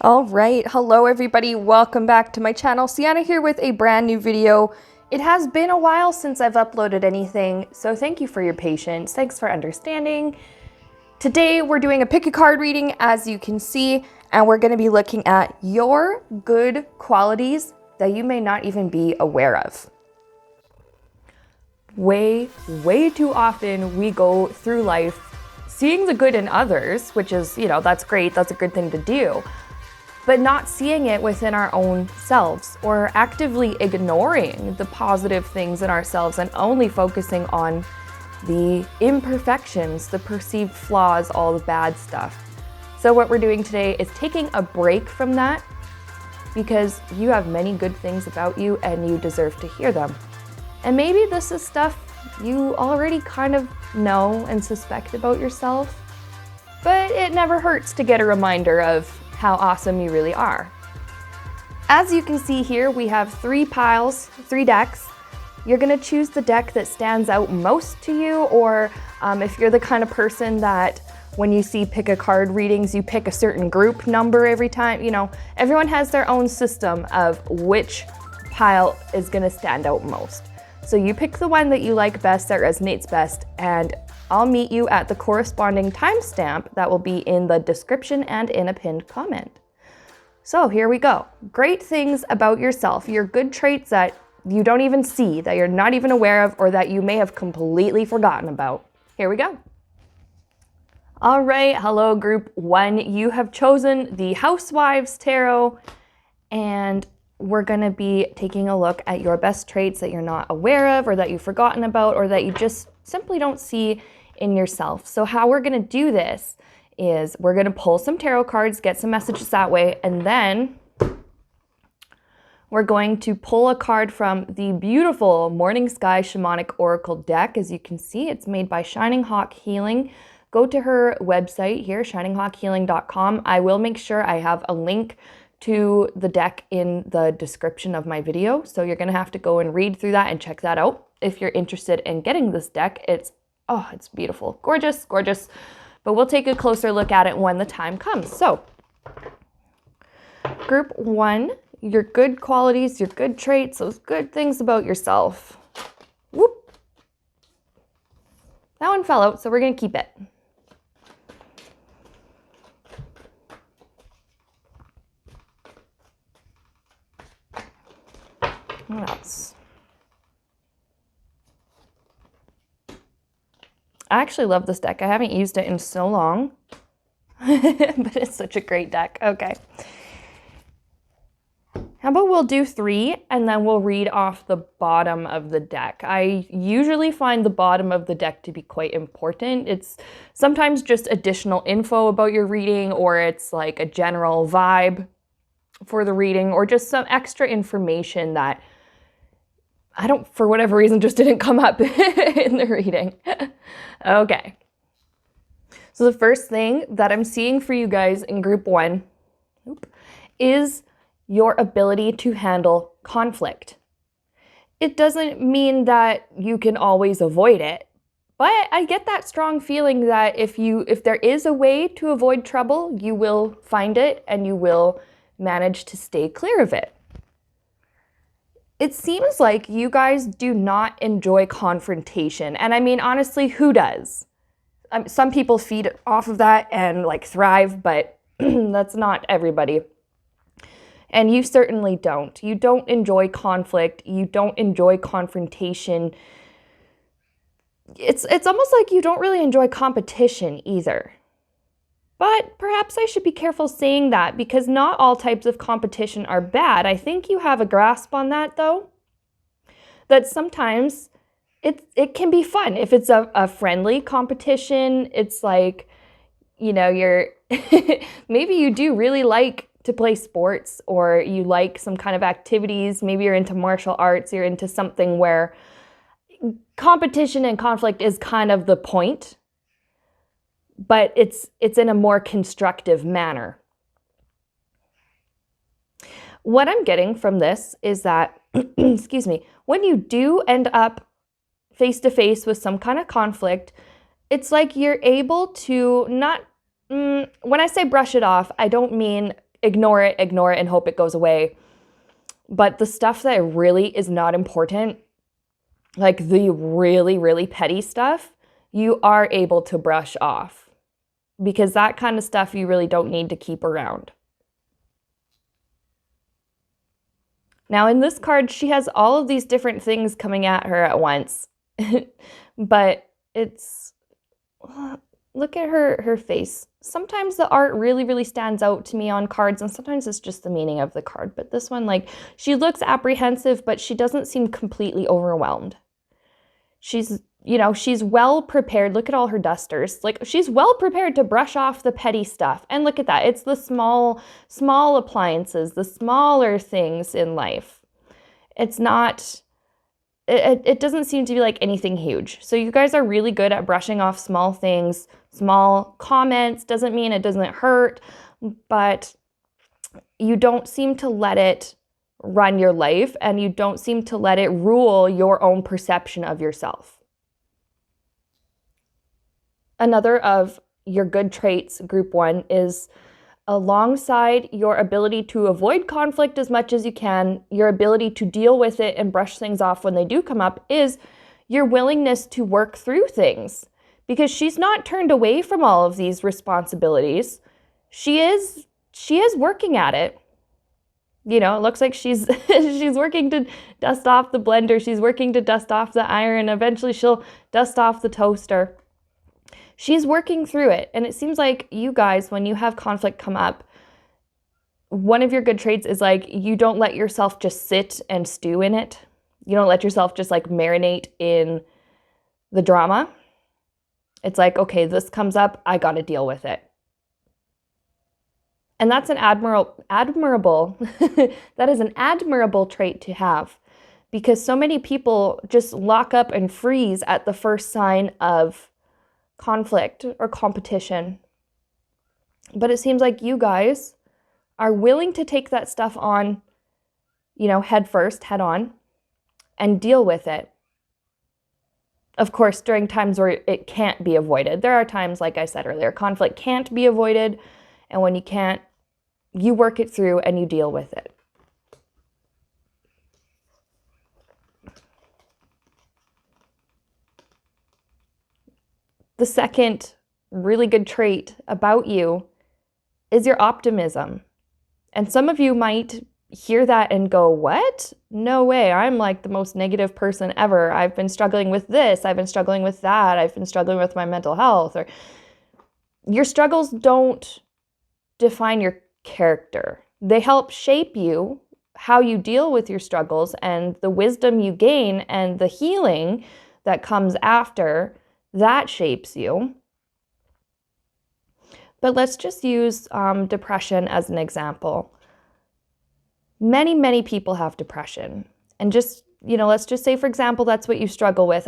All right, hello everybody, welcome back to my channel. Sienna here with a brand new video. It has been a while since I've uploaded anything, so thank you for your patience. Thanks for understanding. Today we're doing a pick a card reading, as you can see, and we're going to be looking at your good qualities that you may not even be aware of. Way too often we go through life seeing the good in others, which is, that's great, that's a good thing to do, but not seeing it within our own selves, or actively ignoring the positive things in ourselves and only focusing on the imperfections, the perceived flaws, all the bad stuff. So what we're doing today is taking a break from that, because you have many good things about you and you deserve to hear them. And maybe this is stuff you already kind of know and suspect about yourself, but it never hurts to get a reminder of how awesome you really are. As you can see here, we have three decks. You're gonna choose the deck that stands out most to you, or if you're the kind of person that when you see pick a card readings, you pick a certain group number every time. Everyone has their own system of which pile is gonna stand out most. So you pick the one that you like best, that resonates best, and I'll meet you at the corresponding timestamp that will be in the description and in a pinned comment. So here we go. Great things about yourself, your good traits that you don't even see, that you're not even aware of, or that you may have completely forgotten about. Here we go. All right, hello group one. You have chosen the Housewives Tarot, and we're gonna be taking a look at your best traits that you're not aware of, or that you've forgotten about, or that you just simply don't see in yourself. So how we're gonna do this is we're gonna pull some tarot cards, get some messages that way, and then we're going to pull a card from the beautiful Morning Sky Shamanic Oracle deck. As you can see, it's made by Shining Hawk Healing. Go to her website here, shininghawkhealing.com. I will make sure I have a link to the deck in the description of my video. So you're gonna have to go and read through that and check that out. If you're interested in getting this deck, it's beautiful, gorgeous. But we'll take a closer look at it when the time comes. So group one, your good qualities, your good traits, those good things about yourself. Whoop. That one fell out, so we're gonna keep it. What else? I actually love this deck. I haven't used it in so long, but it's such a great deck. Okay. How about we'll do three and then we'll read off the bottom of the deck. I usually find the bottom of the deck to be quite important. It's sometimes just additional info about your reading, or it's like a general vibe for the reading, or just some extra information that for whatever reason, just didn't come up in the reading. Okay. So the first thing that I'm seeing for you guys in group one is your ability to handle conflict. It doesn't mean that you can always avoid it, but I get that strong feeling that if there is a way to avoid trouble, you will find it and you will manage to stay clear of it. It seems like you guys do not enjoy confrontation. And I mean, honestly, who does? Some people feed off of that and thrive, but that's not everybody. And you certainly don't. You don't enjoy conflict. You don't enjoy confrontation. It's almost like you don't really enjoy competition either. But perhaps I should be careful saying that, because not all types of competition are bad. I think you have a grasp on that, though, that sometimes it can be fun. If it's a friendly competition, it's like, you're maybe you do really like to play sports, or you like some kind of activities. Maybe you're into martial arts, you're into something where competition and conflict is kind of the point, but it's in a more constructive manner. What I'm getting from this is that, excuse me, when you do end up face to face with some kind of conflict, it's like you're able to not, when I say brush it off, I don't mean ignore it, and hope it goes away. But the stuff that really is not important, like the really, really petty stuff, you are able to brush off, because that kind of stuff you really don't need to keep around. Now in this card, she has all of these different things coming at her at once, but look at her face. Sometimes the art really, really stands out to me on cards, and sometimes it's just the meaning of the card. But this one, like, she looks apprehensive, but she doesn't seem completely overwhelmed. She's well prepared. Look at all her dusters. Like, she's well prepared to brush off the petty stuff. And look at that. It's the small appliances, the smaller things in life. It's not, it doesn't seem to be like anything huge. So you guys are really good at brushing off small things, small comments. Doesn't mean it doesn't hurt, but you don't seem to let it run your life, and you don't seem to let it rule your own perception of yourself. Another of your good traits, group 1, is alongside your ability to avoid conflict as much as you can, your ability to deal with it and brush things off when they do come up, is your willingness to work through things. Because she's not turned away from all of these responsibilities. She is working at it. You know, it looks like she's working to dust off the blender. She's working to dust off the iron. Eventually she'll dust off the toaster. She's working through it. And it seems like you guys, when you have conflict come up, one of your good traits is like, you don't let yourself just sit and stew in it. You don't let yourself just like marinate in the drama. It's like, okay, this comes up, I got to deal with it. And that's an admirable, that is an admirable trait to have, because so many people just lock up and freeze at the first sign of conflict or competition. But it seems like you guys are willing to take that stuff on, head first, head on, and deal with it. Of course, during times where it can't be avoided. There are times, like I said earlier, conflict can't be avoided. And when you can't, you work it through and you deal with it. The second really good trait about you is your optimism. And some of you might hear that and go, what? No way, I'm like the most negative person ever. I've been struggling with this, I've been struggling with that, I've been struggling with my mental health. Or your struggles don't define your character. They help shape you, how you deal with your struggles, and the wisdom you gain and the healing that comes after, that shapes you. But let's just use depression as an example. Many people have depression. And just, let's just say, for example, that's what you struggle with.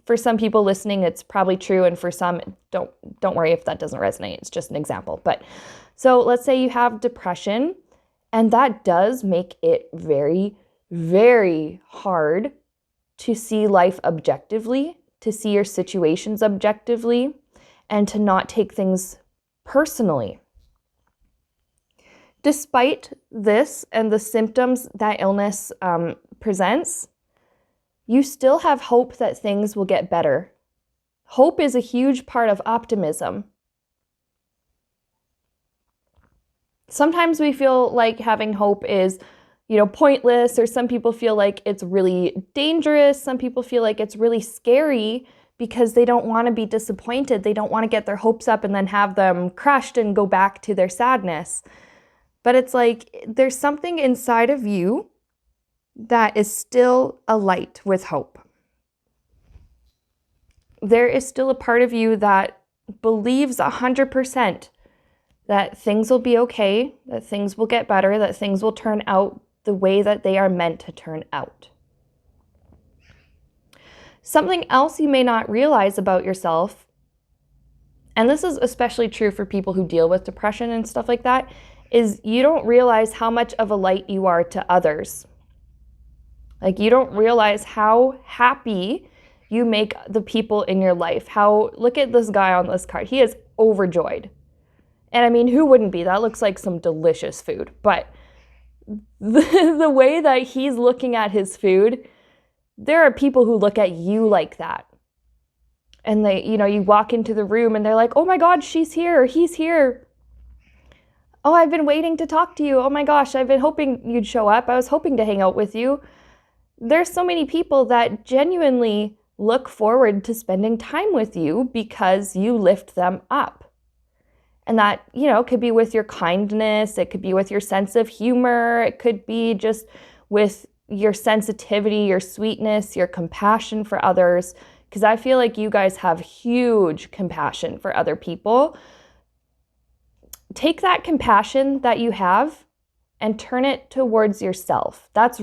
For some people listening, it's probably true. And for some, don't worry if that doesn't resonate. It's just an example. But so let's say you have depression, and that does make it very, very hard to see life objectively, to see your situations objectively, and to not take things personally. Despite this and the symptoms that illness presents, you still have hope that things will get better. Hope is a huge part of optimism. Sometimes we feel like having hope is, pointless, or some people feel like it's really dangerous. Some people feel like it's really scary because they don't want to be disappointed. They don't want to get their hopes up and then have them crushed and go back to their sadness. But it's like there's something inside of you that is still alight with hope. There is still a part of you that believes 100% that things will be okay, that things will get better, that things will turn out the way that they are meant to turn out. Something else you may not realize about yourself, and this is especially true for people who deal with depression and stuff like that, is you don't realize how much of a light you are to others. Like, you don't realize how happy you make the people in your life. Look at this guy on this card. He is overjoyed. And I mean, who wouldn't be? That looks like some delicious food. But the way that he's looking at his food, there are people who look at you like that. And they, you walk into the room and they're like, oh my God, she's here, he's here. Oh, I've been waiting to talk to you. Oh my gosh, I've been hoping you'd show up. I was hoping to hang out with you. There's so many people that genuinely look forward to spending time with you because you lift them up. And that, could be with your kindness, it could be with your sense of humor, it could be just with your sensitivity, your sweetness, your compassion for others. Because I feel like you guys have huge compassion for other people. Take that compassion that you have and turn it towards yourself. That's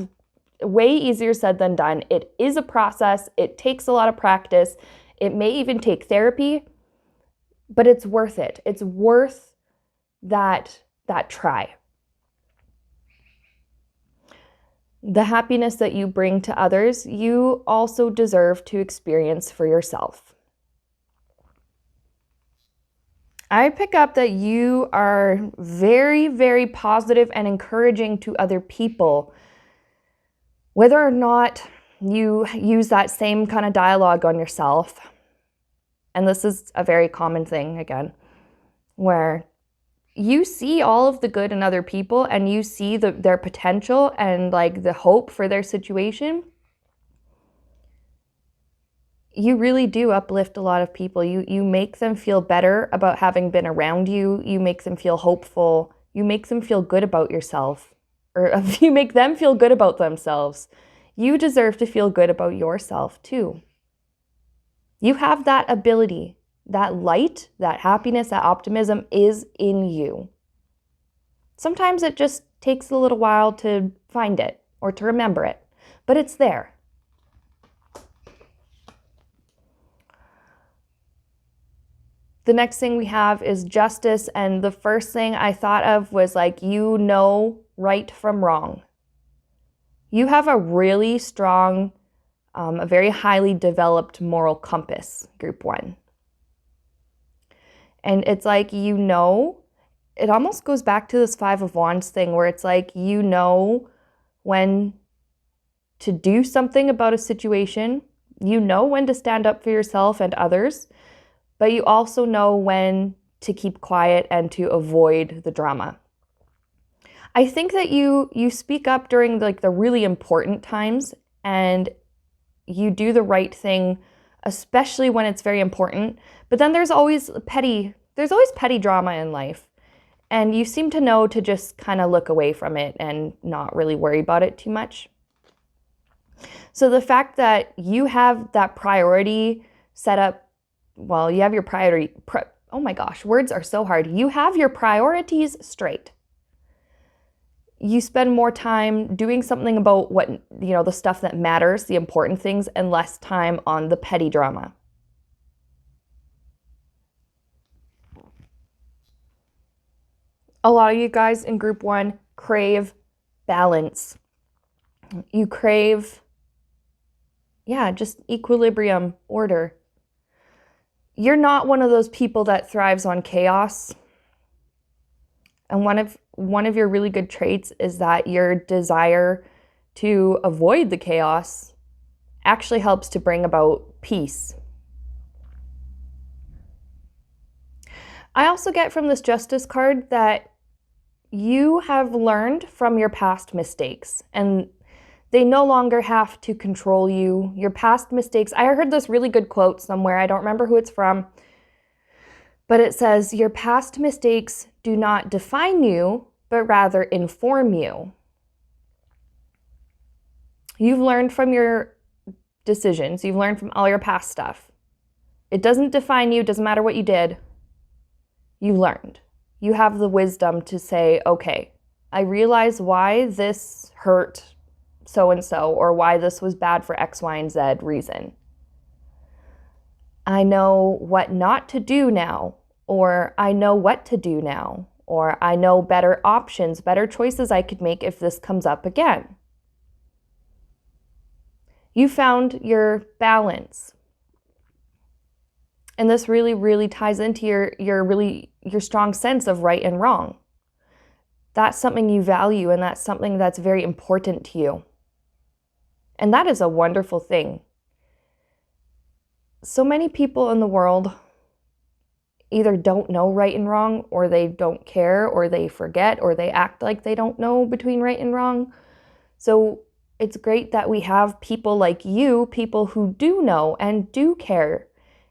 way easier said than done. It is a process. It takes a lot of practice. It may even take therapy, but it's worth it. It's worth that try. The happiness that you bring to others, you also deserve to experience for yourself. I pick up that you are very, very positive and encouraging to other people. Whether or not you use that same kind of dialogue on yourself, and this is a very common thing, again, where you see all of the good in other people and you see their potential and like the hope for their situation, you really do uplift a lot of people. You make them feel better about having been around you. You make them feel hopeful. You make them feel good about yourself, or you make them feel good about themselves. You deserve to feel good about yourself too. You have that ability. That light, that happiness, that optimism is in you. Sometimes it just takes a little while to find it or to remember it, but it's there. The next thing we have is justice, and the first thing I thought of was like, right from wrong. You have a really strong, a very highly developed moral compass, group 1. And it's like, it almost goes back to this 5 of Wands thing where it's like, when to do something about a situation, when to stand up for yourself and others, but you also know when to keep quiet and to avoid the drama. I think that you speak up during like the really important times and you do the right thing, especially when it's very important. But then there's always petty drama in life. And you seem to know to just kind of look away from it and not really worry about it too much. So the fact that you have that priority set up, you have your priority, oh my gosh, words are so hard. You have your priorities straight. You spend more time doing something about what, the stuff that matters, the important things, and less time on the petty drama. A lot of you guys in group 1 crave balance. You crave, just equilibrium, order. You're not one of those people that thrives on chaos. And one of your really good traits is that your desire to avoid the chaos actually helps to bring about peace. I also get from this justice card that you have learned from your past mistakes and they no longer have to control you. Your past mistakes, I heard this really good quote somewhere, I don't remember who it's from, but it says, your past mistakes do not define you, but rather inform you. You've learned from your decisions. You've learned from all your past stuff. It doesn't define you. It doesn't matter what you did. You learned. You have the wisdom to say, okay, I realize why this hurt so-and-so or why this was bad for X, Y, and Z reason. I know what not to do now, or I know what to do now, or I know better options, better choices I could make if this comes up again. You found your balance. And this really, really ties into your really your strong sense of right and wrong. That's something you value, and that's something that's very important to you. And that is a wonderful thing. So many people in the world either don't know right and wrong, or they don't care, or they forget, or they act like they don't know between right and wrong. So it's great that we have people like you, people who do know and do care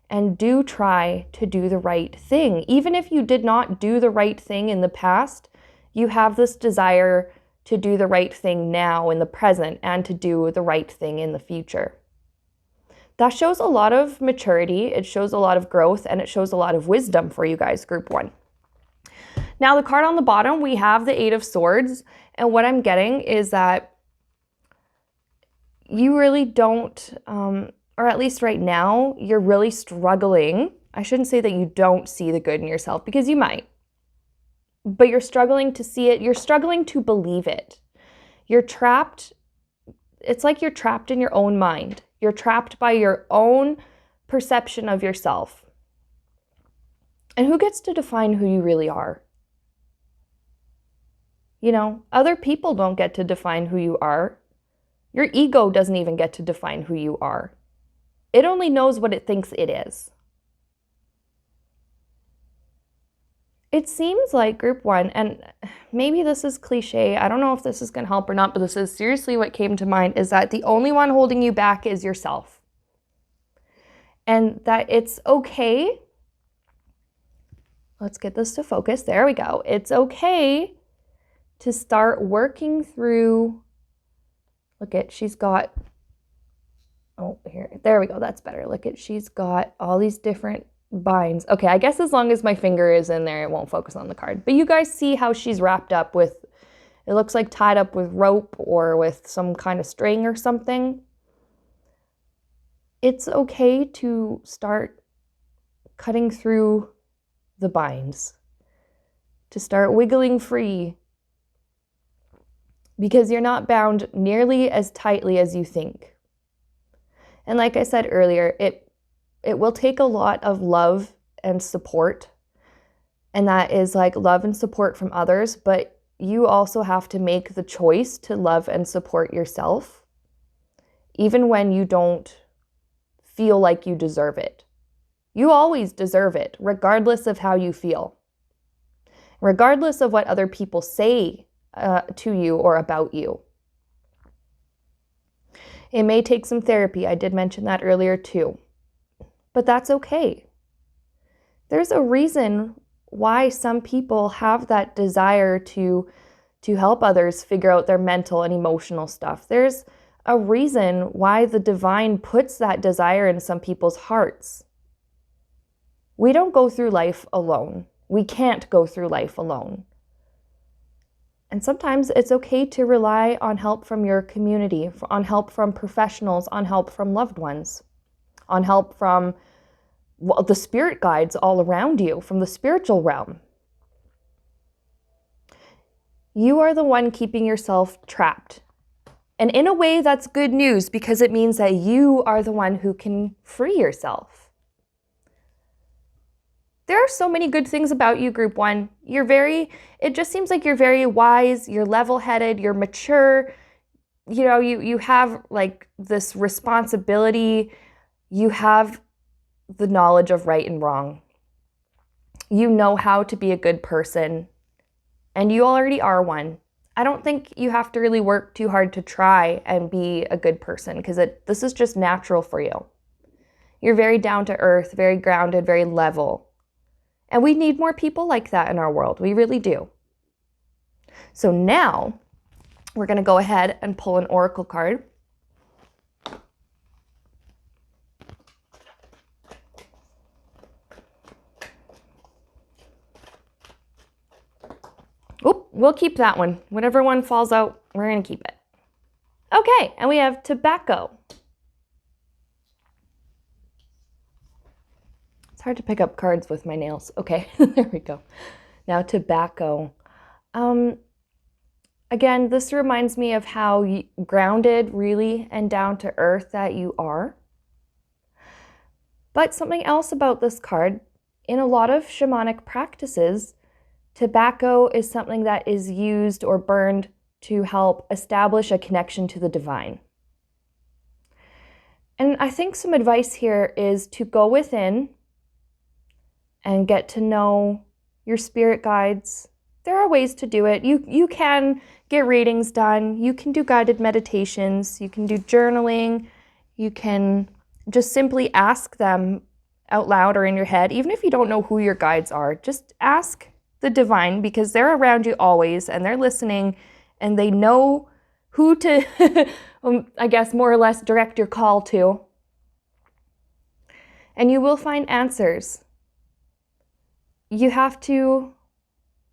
and do try to do the right thing. Even if you did not do the right thing in the past, you have this desire to do the right thing now in the present and to do the right thing in the future. That shows a lot of maturity, it shows a lot of growth, and it shows a lot of wisdom for you guys, group 1. Now, the card on the bottom, we have the 8 of Swords, and what I'm getting is that you really don't, or at least right now, you're really struggling. I shouldn't say that you don't see the good in yourself, because you might, but you're struggling to see it. You're struggling to believe it. You're trapped. It's like you're trapped in your own mind. You're trapped by your own perception of yourself. And who gets to define who you really are? You know, other people don't get to define who you are. Your ego doesn't even get to define who you are. It only knows what it thinks it is. It seems like group 1, and maybe this is cliche, I don't know if this is going to help or not, but this is seriously what came to mind, is that the only one holding you back is yourself. And that it's okay. Let's get this to focus. There we go. It's okay to start working through. Look at, she's got, oh, here, there we go, that's better. Look at, she's got all these different binds. Okay, I guess as long as my finger is in there, it won't focus on the card. But you guys see how she's wrapped up with, it looks like tied up with rope or with some kind of string or something. It's okay to start cutting through the binds, to start wiggling free, because you're not bound nearly as tightly as you think. And like I said earlier, it will take a lot of love and support, and that is like love and support from others, but you also have to make the choice to love and support yourself, even when you don't feel like you deserve it. You always deserve it, regardless of how you feel, regardless of what other people say to you or about you. It may take some therapy. I did mention that earlier too, but that's okay. There's a reason why some people have that desire to help others figure out their mental and emotional stuff. There's a reason why the divine puts that desire in some people's hearts. We don't go through life alone. We can't go through life alone. And sometimes it's okay to rely on help from your community, on help from professionals, on help from loved ones, on help from the spirit guides all around you, from the spiritual realm. You are the one keeping yourself trapped. And in a way, that's good news, because it means that you are the one who can free yourself. There are so many good things about you, group 1. It just seems like you're very wise, you're level-headed, you're mature. You know, you have like this responsibility. You have the knowledge of right and wrong. You know how to be a good person, and you already are one. I don't think you have to really work too hard to try and be a good person, because this is just natural for you. You're very down to earth, very grounded, very level. And we need more people like that in our world. We really do. So now we're going to go ahead and pull an oracle card. Oop, we'll keep that one. Whatever one falls out, we're going to keep it. Okay, and we have tobacco. It's hard to pick up cards with my nails. Okay, there we go. Now tobacco. Again, this reminds me of how grounded, really, and down to earth that you are. But something else about this card in a lot of shamanic practices, tobacco is something that is used or burned to help establish a connection to the divine. And I think some advice here is to go within and get to know your spirit guides. There are ways to do it. You can get readings done. You can do guided meditations. You can do journaling. You can just simply ask them out loud or in your head. Even if you don't know who your guides are, just ask the divine, because they're around you always and they're listening and they know who to, I guess, more or less direct your call to. And you will find answers. You have to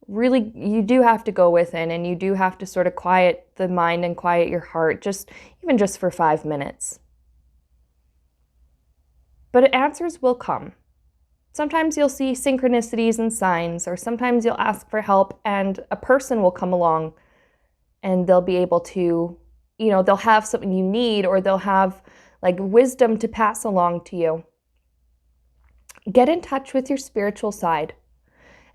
really, you do have to go within, and you do have to sort of quiet the mind and quiet your heart, even just for 5 minutes. But answers will come. Sometimes you'll see synchronicities and signs, or sometimes you'll ask for help and a person will come along and they'll be able to, they'll have something you need, or they'll have like wisdom to pass along to you. Get in touch with your spiritual side.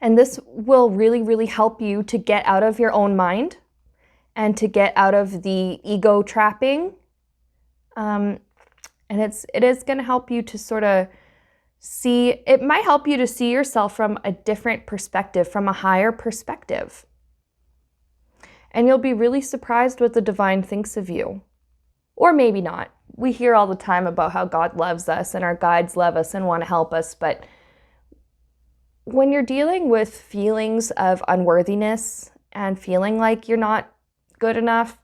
And this will really, really help you to get out of your own mind and to get out of the ego trapping. And it is going to help you to sort of it might help you to see yourself from a different perspective, from a higher perspective. And you'll be really surprised what the divine thinks of you. Or maybe not. We hear all the time about how God loves us and our guides love us and want to help us, but when you're dealing with feelings of unworthiness and feeling like you're not good enough,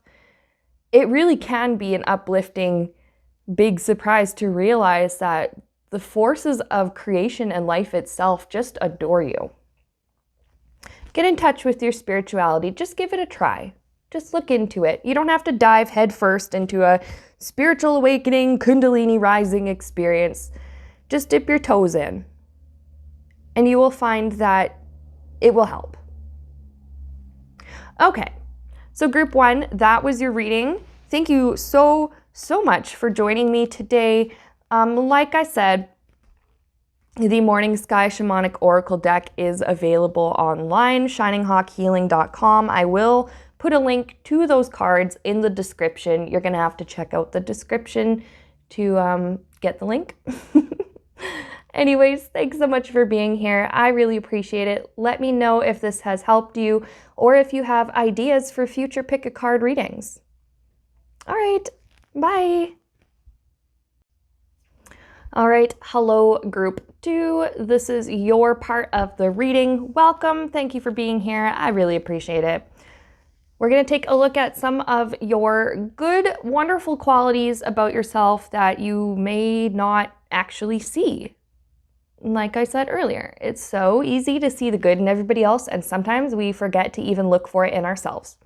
it really can be an uplifting, big surprise to realize that the forces of creation and life itself just adore you. Get in touch with your spirituality. Just give it a try. Just look into it. You don't have to dive headfirst into a spiritual awakening, Kundalini rising experience. Just dip your toes in. And you will find that it will help. Okay, so group 1, that was your reading. Thank you so much for joining me today. Like I said, the Morning Sky Shamanic Oracle deck is available online, shininghawkhealing.com. I will put a link to those cards in the description. You're going to have to check out the description to get the link. Anyways, thanks so much for being here. I really appreciate it. Let me know if this has helped you or if you have ideas for future pick a card readings. All right, bye. All right, hello group 2. This is your part of the reading. Welcome. Thank you for being here. I really appreciate it. We're going to take a look at some of your good, wonderful qualities about yourself that you may not actually see. Like I said earlier, it's so easy to see the good in everybody else, and sometimes we forget to even look for it in ourselves.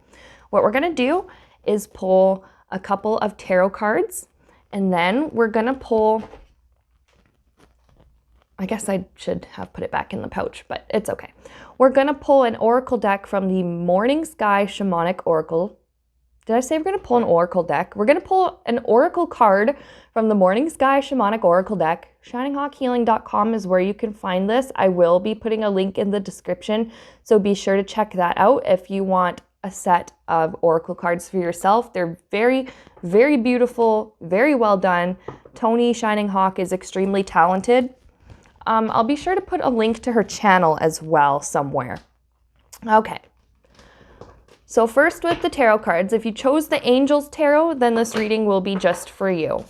What we're going to do is pull a couple of tarot cards, and then we're going to pull, I guess I should have put it back in the pouch, but it's okay. We're going to pull an oracle deck from the Morning Sky Shamanic Oracle. Did I say we're going to pull an oracle deck? We're going to pull an oracle card from the Morning Sky Shamanic Oracle deck. shininghawkhealing.com is where you can find this. I will be putting a link in the description, so be sure to check that out if you want a set of oracle cards for yourself. They're very, very beautiful, very well done. Tony Shining Hawk is extremely talented. I'll be sure to put a link to her channel as well somewhere. Okay. So first with the tarot cards, if you chose the Angels Tarot, then this reading will be just for you.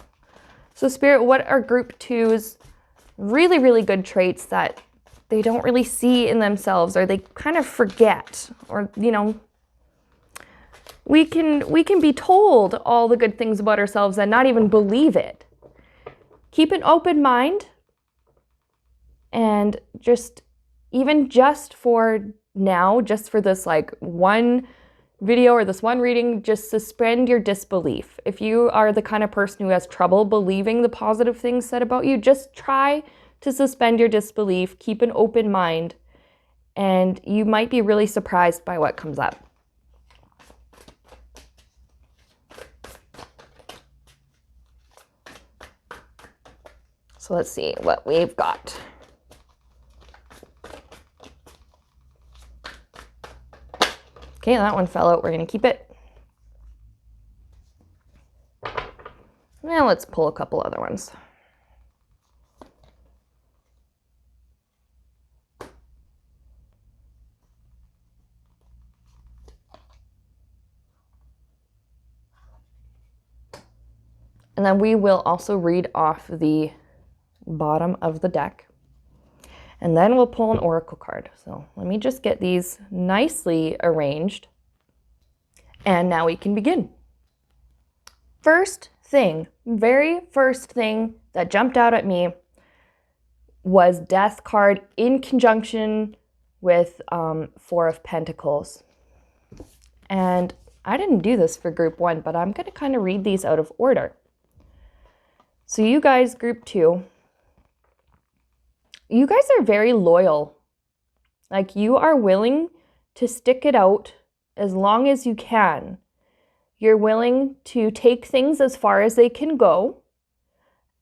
So Spirit, what are group 2's really, really good traits that they don't really see in themselves, or they kind of forget, or, we can be told all the good things about ourselves and not even believe it. Keep an open mind, and just for now, just for this one video or this one reading, just suspend your disbelief. If you are the kind of person who has trouble believing the positive things said about you, just try to suspend your disbelief, keep an open mind, and you might be really surprised by what comes up. So let's see what we've got. Okay, that one fell out. We're going to keep it. Now let's pull a couple other ones. And then we will also read off the bottom of the deck. And then we'll pull an oracle card. So let me just get these nicely arranged. And now we can begin. Very first thing that jumped out at me was Death card in conjunction with Four of Pentacles. And I didn't do this for group 1, but I'm going to kind of read these out of order. So you guys, group 2, you guys are very loyal. Like, you are willing to stick it out as long as you can. You're willing to take things as far as they can go.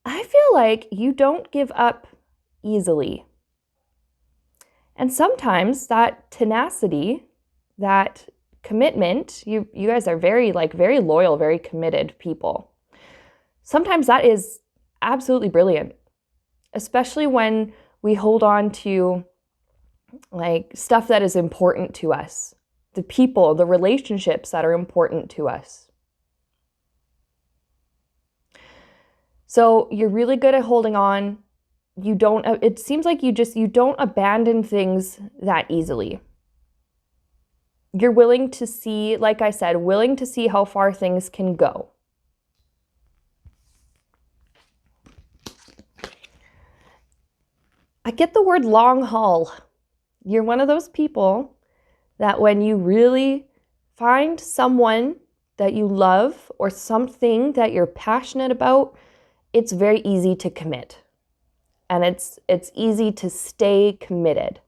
I feel like you don't give up easily. And sometimes that tenacity, that commitment, you guys are very loyal, very committed people. Sometimes that is absolutely brilliant, especially when we hold on to like stuff that is important to us, the people, the relationships that are important to us. So you're really good at holding on. It seems like you don't abandon things that easily. You're willing to see, like I said, willing to see how far things can go. I get the word long haul. You're one of those people that when you really find someone that you love or something that you're passionate about, it's very easy to commit. And it's easy to stay committed.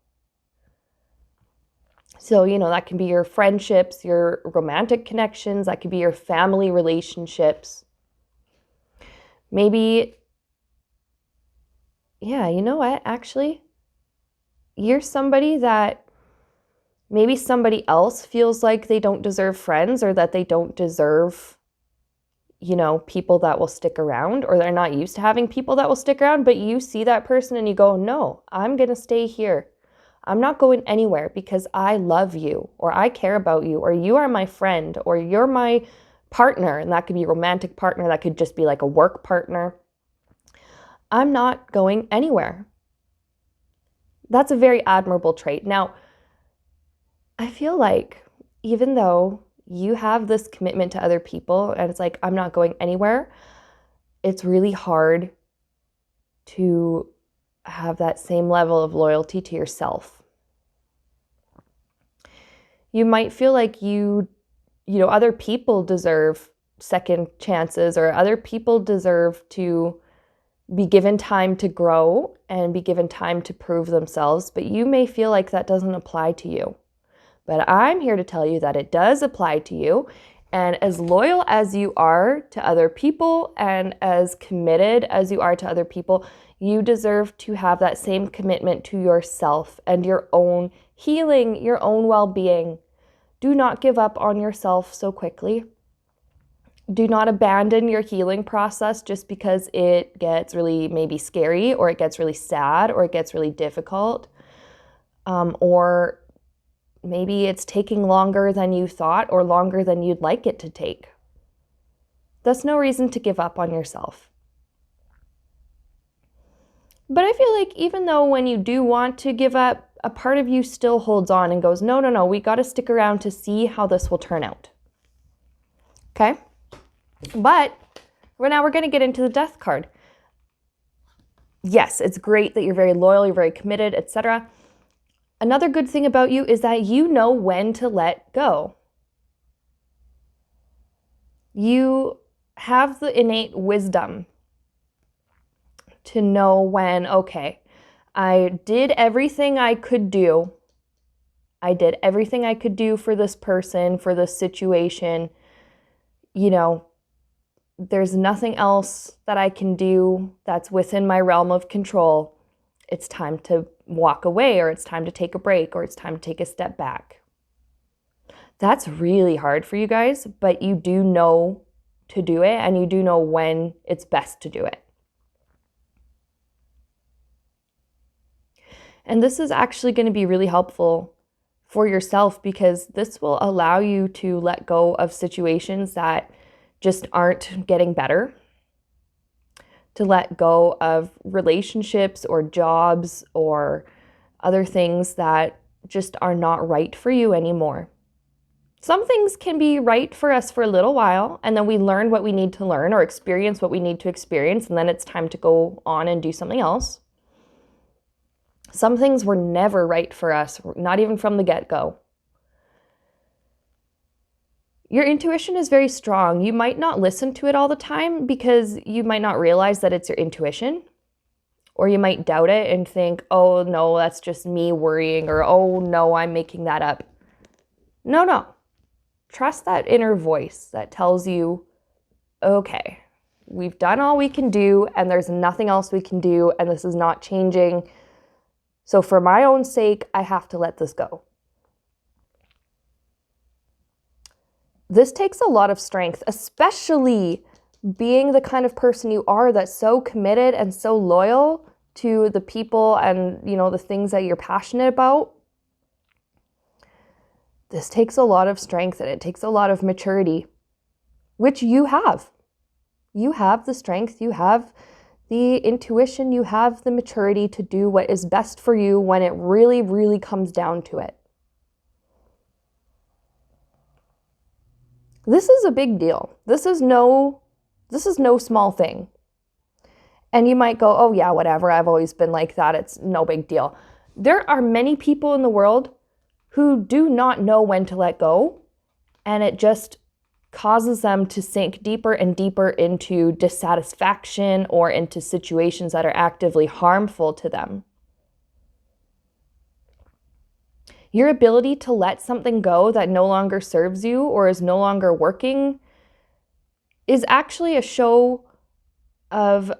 So, that can be your friendships, your romantic connections, that could be your family relationships. Maybe, yeah, you know what, actually, you're somebody that maybe somebody else feels like they don't deserve friends or that they don't deserve, people that will stick around, or they're not used to having people that will stick around, but you see that person and you go, no, I'm going to stay here. I'm not going anywhere because I love you, or I care about you, or you are my friend, or you're my partner. And that could be a romantic partner. That could just be like a work partner. I'm not going anywhere. That's a very admirable trait. Now, I feel like even though you have this commitment to other people and it's like, I'm not going anywhere, it's really hard to have that same level of loyalty to yourself. You might feel like other people deserve second chances, or other people deserve to be given time to grow and be given time to prove themselves, but you may feel like that doesn't apply to you. But I'm here to tell you that it does apply to you. And as loyal as you are to other people and as committed as you are to other people, you deserve to have that same commitment to yourself and your own healing, your own well-being. Do not give up on yourself so quickly. Do not abandon your healing process just because it gets really maybe scary, or it gets really sad, or it gets really difficult, or maybe it's taking longer than you thought or longer than you'd like it to take. That's no reason to give up on yourself. But I feel like even though when you do want to give up, a part of you still holds on and goes, no, we got to stick around to see how this will turn out. Okay? But now we're going to get into the Death card. Yes, it's great that you're very loyal, you're very committed, etc. Another good thing about you is that you know when to let go. You have the innate wisdom to know when, okay, I did everything I could do. I did everything I could do for this person, for this situation. There's nothing else that I can do that's within my realm of control. It's time to walk away, or it's time to take a break, or it's time to take a step back. That's really hard for you guys, but you do know to do it, and you do know when it's best to do it. And this is actually going to be really helpful for yourself, because this will allow you to let go of situations that just aren't getting better, to let go of relationships or jobs or other things that just are not right for you anymore. Some things can be right for us for a little while, and then we learn what we need to learn or experience what we need to experience, and then it's time to go on and do something else. Some things were never right for us, not even from the get-go. Your intuition is very strong. You might not listen to it all the time because you might not realize that it's your intuition, or you might doubt it and think, oh no, that's just me worrying, or oh no, I'm making that up. No. Trust that inner voice that tells you, okay, we've done all we can do and there's nothing else we can do, and this is not changing. So for my own sake, I have to let this go. This takes a lot of strength, especially being the kind of person you are that's so committed and so loyal to the people and, the things that you're passionate about. This takes a lot of strength, and it takes a lot of maturity, which you have. You have the strength, you have the intuition, you have the maturity to do what is best for you when it really, really comes down to it. This is a big deal. This is no small thing. And you might go, oh yeah, whatever, I've always been like that, it's no big deal. There are many people in the world who do not know when to let go, and it just causes them to sink deeper and deeper into dissatisfaction or into situations that are actively harmful to them. Your ability to let something go that no longer serves you or is no longer working is actually a show of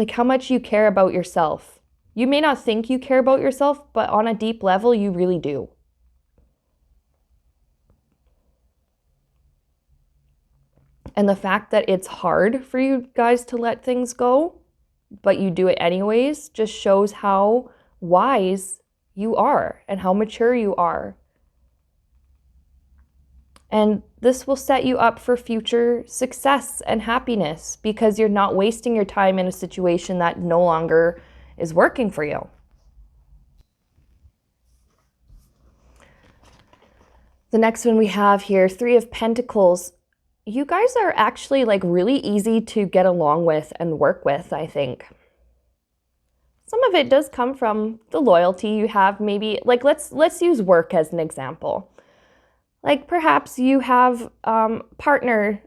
how much you care about yourself. You may not think you care about yourself, but on a deep level, you really do. And the fact that it's hard for you guys to let things go, but you do it anyways, just shows how wise you are and how mature you are. And this will set you up for future success and happiness, because you're not wasting your time in a situation that no longer is working for you. The next one we have here, 3 of Pentacles. You guys are actually really easy to get along with and work with, I think. Some of it does come from the loyalty you have. Maybe let's use work as an example. Perhaps you have a partner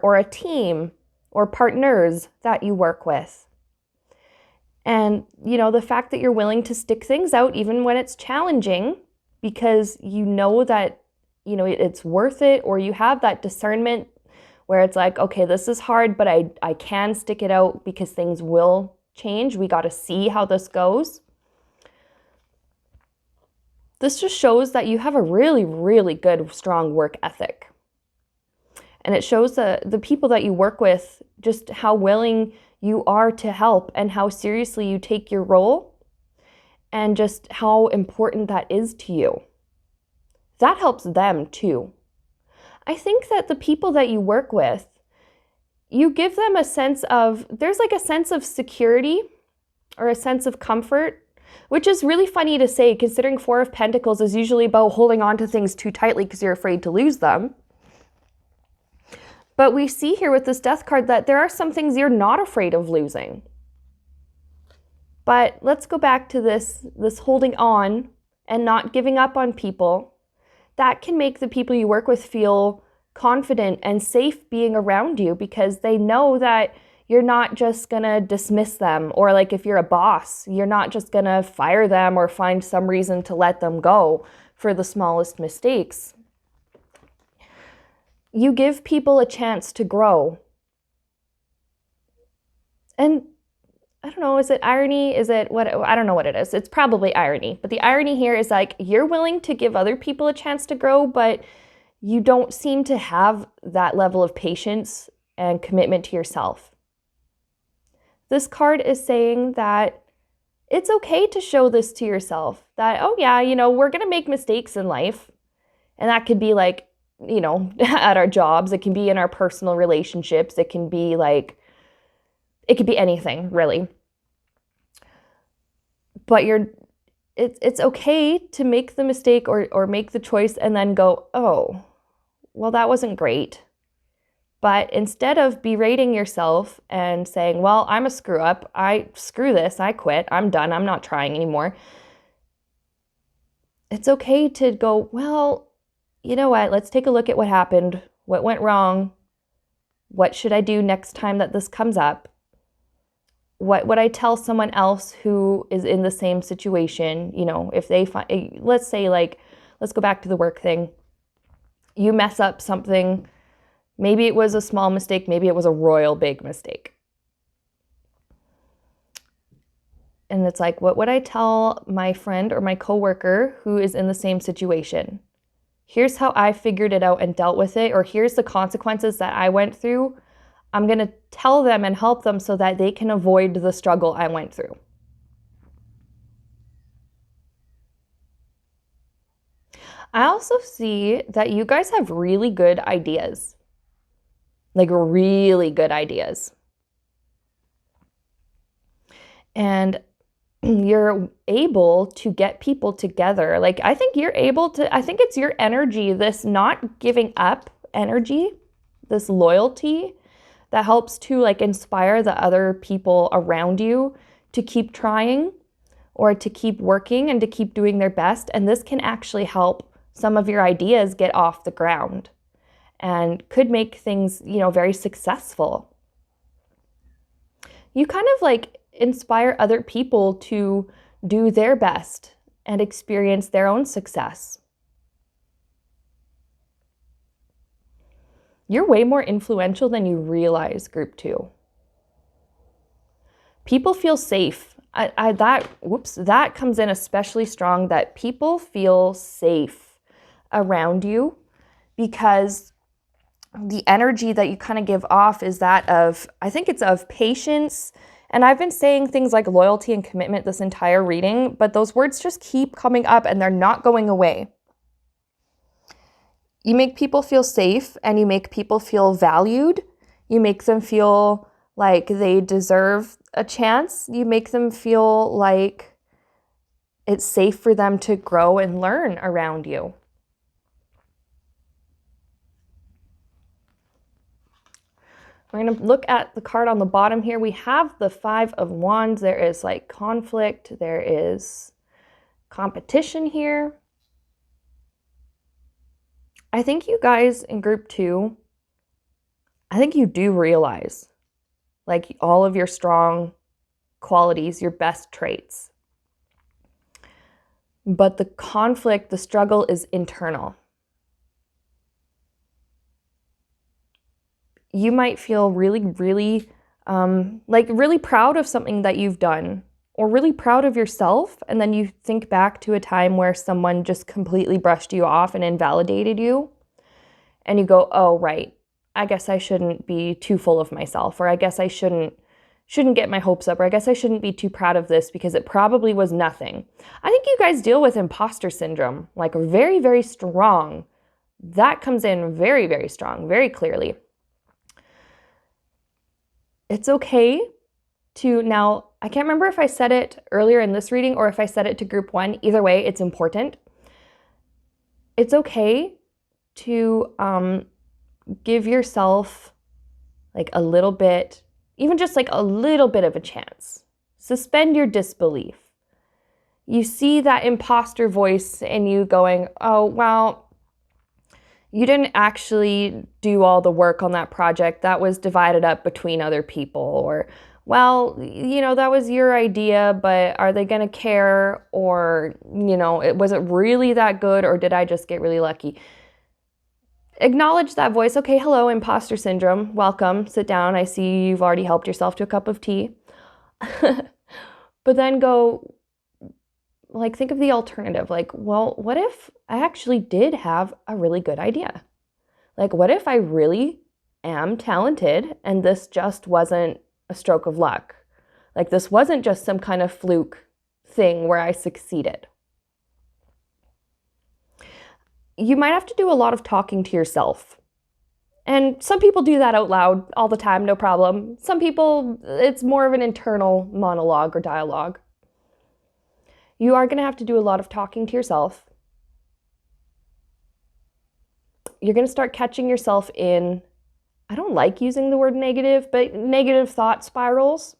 or a team or partners that you work with. And, the fact that you're willing to stick things out even when it's challenging, because you know that, it's worth it, or you have that discernment where it's okay, this is hard, but I can stick it out because things will change. We got to see how this goes. This just shows that you have a really, really good, strong work ethic. And it shows the people that you work with just how willing you are to help and how seriously you take your role and just how important that is to you. That helps them too. I think that the people that you work with, you give them a sense of, there's a sense of security or a sense of comfort, which is really funny to say considering 4 of Pentacles is usually about holding on to things too tightly because you're afraid to lose them. But we see here with this Death card that there are some things you're not afraid of losing. But let's go back to this holding on and not giving up on people. That can make the people you work with feel confident and safe being around you, because they know that you're not just gonna dismiss them, or if you're a boss, you're not just gonna fire them or find some reason to let them go for the smallest mistakes. You give people a chance to grow. And I don't know, is it irony? Is it what? I don't know what it is. It's probably irony. But the irony here is like you're willing to give other people a chance to grow, but you don't seem to have that level of patience and commitment to yourself. This card is saying that it's okay to show this to yourself that, oh yeah, we're going to make mistakes in life. And that could be like, at our jobs, it can be in our personal relationships, it can be like, it could be anything, really. But it's okay to make the mistake or make the choice and then go, oh, well, that wasn't great. But instead of berating yourself and saying, well, I'm a screw up, screw this, I quit, I'm done, I'm not trying anymore. It's okay to go, well, you know what, let's take a look at what happened, what went wrong, what should I do next time that this comes up? What would I tell someone else who is in the same situation? If they find, let's say like, let's go back to the work thing. You mess up something. Maybe it was a small mistake. Maybe it was a royal big mistake. And it's like, what would I tell my friend or my coworker who is in the same situation? Here's how I figured it out and dealt with it, or here's the consequences that I went through. I'm going to tell them and help them so that they can avoid the struggle I went through. I also see that you guys have really good ideas. Like really good ideas. And you're able to get people together. Like I think it's your energy, this not giving up energy, this loyalty that helps to like inspire the other people around you to keep trying or to keep working and to keep doing their best. And this can actually help some of your ideas get off the ground and could make things, very successful. You kind of like inspire other people to do their best and experience their own success. You're way more influential than you realize, group 2. People feel safe. That comes in especially strong, that people feel safe around you because the energy that you kind of give off is that of, I think it's of patience. And I've been saying things like loyalty and commitment this entire reading, but those words just keep coming up and they're not going away. You make people feel safe and you make people feel valued. You make them feel like they deserve a chance. You make them feel like it's safe for them to grow and learn around you. We're going to look at the card on the bottom here. We have the 5 of Wands. There is like conflict. There is competition here. I think you guys in group 2, I think you do realize like all of your strong qualities, your best traits. But the conflict, the struggle is internal. You might feel really, really, really proud of something that you've done or really proud of yourself. And then you think back to a time where someone just completely brushed you off and invalidated you. And you go, oh, right, I guess I shouldn't be too full of myself, or I guess I shouldn't get my hopes up, or I guess I shouldn't be too proud of this because it probably was nothing. I think you guys deal with imposter syndrome, like very, very strong. That comes in very, very strong, very clearly. It's okay to, now, I can't remember if I said it earlier in this reading or if I said it to group 1. Either way, it's important. It's okay to give yourself like a little bit, even just like a little bit of a chance. Suspend your disbelief. You see that imposter voice in you going, oh, well, you didn't actually do all the work on that project. That was divided up between other people. Or, well, that was your idea, but are they going to care? Or, was it really that good? Or did I just get really lucky? Acknowledge that voice. Okay, hello, imposter syndrome. Welcome. Sit down. I see you've already helped yourself to a cup of tea. But then go, like, think of the alternative. Like, well, what if I actually did have a really good idea? Like, what if I really am talented and this just wasn't a stroke of luck? Like, this wasn't just some kind of fluke thing where I succeeded. You might have to do a lot of talking to yourself. And some people do that out loud all the time, no problem. Some people, it's more of an internal monologue or dialogue. You are going to have to do a lot of talking to yourself. You're going to start catching yourself in, I don't like using the word negative, but negative thought spirals.